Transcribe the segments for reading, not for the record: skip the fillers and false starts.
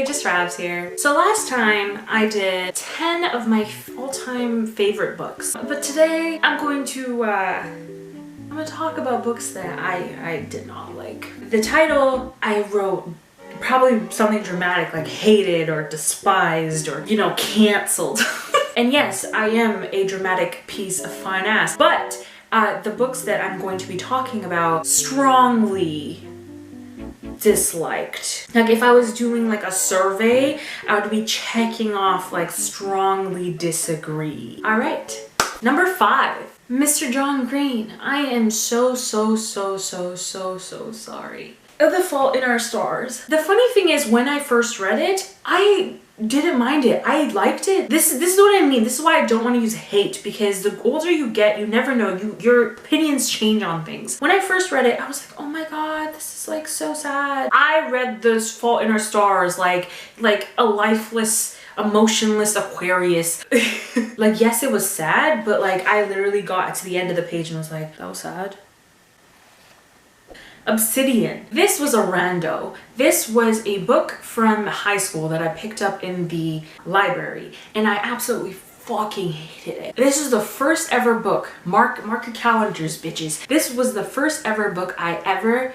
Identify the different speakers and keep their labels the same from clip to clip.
Speaker 1: just Ravs here. So last time I did 10 of my all-time favorite books, but today I'm going to talk about books that I did not like. The title I wrote probably something dramatic like hated or despised or, you know, canceled. And yes, I am a dramatic piece of fine ass, but the books that I'm going to be talking about strongly disliked. Like if I was doing like a survey, I would be checking off like strongly disagree. All right, number 5. Mr. John Green. I am so sorry. The Fault in Our Stars. The funny thing is, when I first read it, I didn't mind it. I liked it. This is what I mean. This is why I don't want to use hate, because the older you get, you never know. Your opinions change on things. When I first read it, I was like, oh my god, this is like so sad. I read this Fault in Our Stars like a lifeless, emotionless Aquarius. Like, yes, it was sad, but like I literally got to the end of the page and was like, that was sad. Obsidian. This was a rando. This was a book from high school that I picked up in the library, and I absolutely fucking hated it. This is the first ever book. Mark your calendars, bitches. This was the first ever book I ever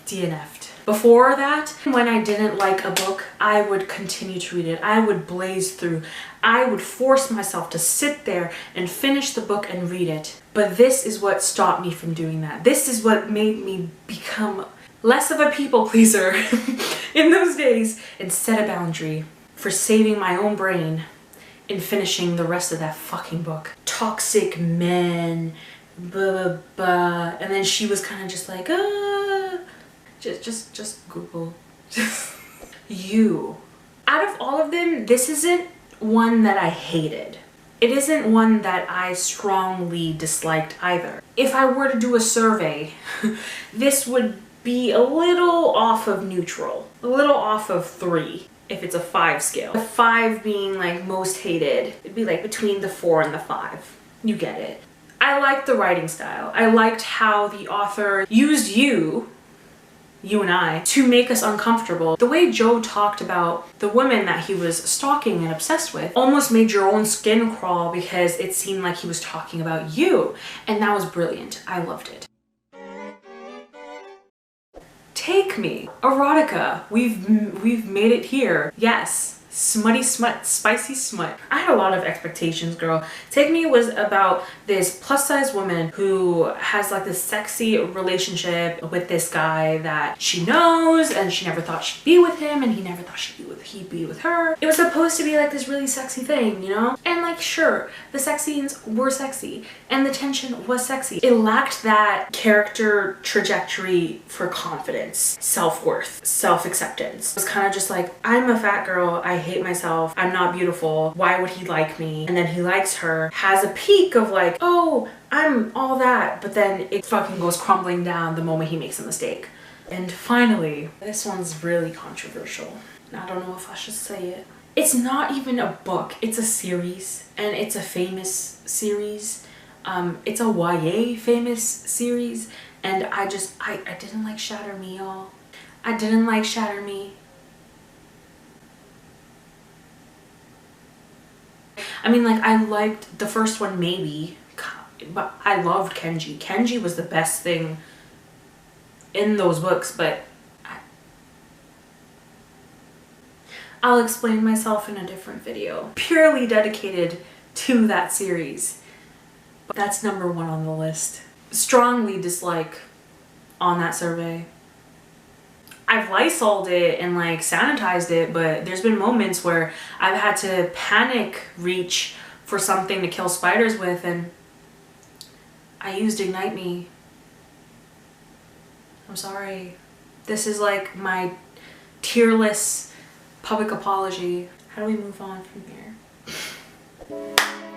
Speaker 1: DNF'd. Before that, when I didn't like a book, I would continue to read it. I would blaze through. I would force myself to sit there and finish the book and read it. But this is what stopped me from doing that. This is what made me become less of a people pleaser in those days and set a boundary for saving my own brain in finishing the rest of that fucking book. Toxic men, blah, blah, blah. And then she was kind of just like, just Google. You. Out of all of them, this isn't one that I hated. It isn't one that I strongly disliked either. If I were to do a survey, this would be a little off of neutral. A little off of 3 if it's a 5 scale. The 5 being like most hated. It'd be like between the 4 and the 5. You get it. I liked the writing style. I liked how the author used you and I, to make us uncomfortable. The way Joe talked about the women that he was stalking and obsessed with almost made your own skin crawl, because it seemed like he was talking about you, and that was brilliant. I loved it. Take Me. Erotica. We've made it here. Yes. Smutty smut, spicy smut. I had a lot of expectations, girl. Take Me was about this plus-size woman who has like this sexy relationship with this guy that she knows, and she never thought she'd be with him, and he never thought he'd be with her. It was supposed to be like this really sexy thing, you know? And like, sure, the sex scenes were sexy and the tension was sexy. It lacked that character trajectory for confidence, self-worth, self-acceptance. It was kind of just like, I'm a fat girl, I hate myself, I'm not beautiful, why would he like me? And then he likes her, has a peak of like, oh, I'm all that, but then it fucking goes crumbling down the moment he makes a mistake. And finally, this one's really controversial. I don't know if I should say it. It's not even a book, it's a series, and it's a famous series. It's a YA famous series, and I didn't like Shatter Me, y'all. I didn't like Shatter Me. I mean, like, I liked the first one maybe, but I loved Kenji. Kenji was the best thing in those books, but I'll explain myself in a different video, purely dedicated to that series. But that's number 1 on the list. Strongly dislike on that survey. I've Lysoled it and like sanitized it, but there's been moments where I've had to panic reach for something to kill spiders with, and I used Ignite Me. I'm sorry. This is like my tearless public apology. How do we move on from here?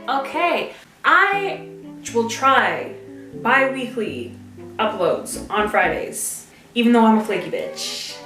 Speaker 1: Okay, I will try bi-weekly uploads on Fridays, even though I'm a flaky bitch.